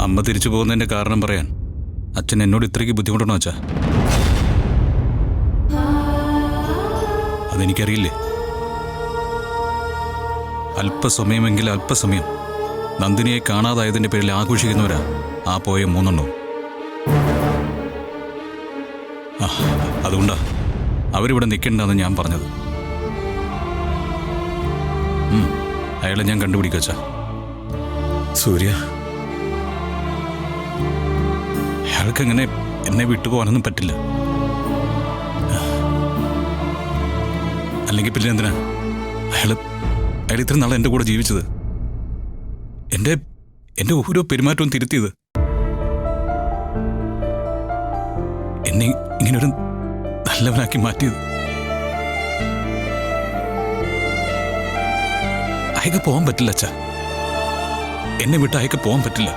അമ്മ തിരിച്ചു പോകുന്നതിന്റെ കാരണം പറയാൻ അച്ഛൻ എന്നോട് ഇത്രയ്ക്ക് ബുദ്ധിമുട്ടണോ അച്ഛാ? അതെനിക്കറിയില്ലേ. അല്പസമയമെങ്കിൽ അല്പസമയം നന്ദിനിയെ കാണാതായതിന്റെ പേരിൽ ആഘോഷിക്കുന്നവരാ ആ പോയ 3 അതുകൊണ്ടാ അവരിവിടെ നിൽക്കണ്ടെന്ന് ഞാൻ പറഞ്ഞത്. അയാളെ ഞാൻ കണ്ടുപിടിക്കച്ചാ. സൂര്യ, അയാൾക്കങ്ങനെ എന്നെ വിട്ടുപോകാനൊന്നും പറ്റില്ല. അല്ലെങ്കിൽ പിന്നെ എന്തിനാ അയാൾ ഇത്ര നാളെ എൻ്റെ കൂടെ ജീവിച്ചത്, എൻ്റെ ഓരോ പെരുമാറ്റവും തിരുത്തിയത്, എന്നെ ഇങ്ങനൊരു നല്ലവനാക്കി മാറ്റിയത്. അയക്ക് പോകാൻ പറ്റില്ല അച്ഛാ, എന്നെ വിട്ട് അയക്ക് പോകാൻ പറ്റില്ല.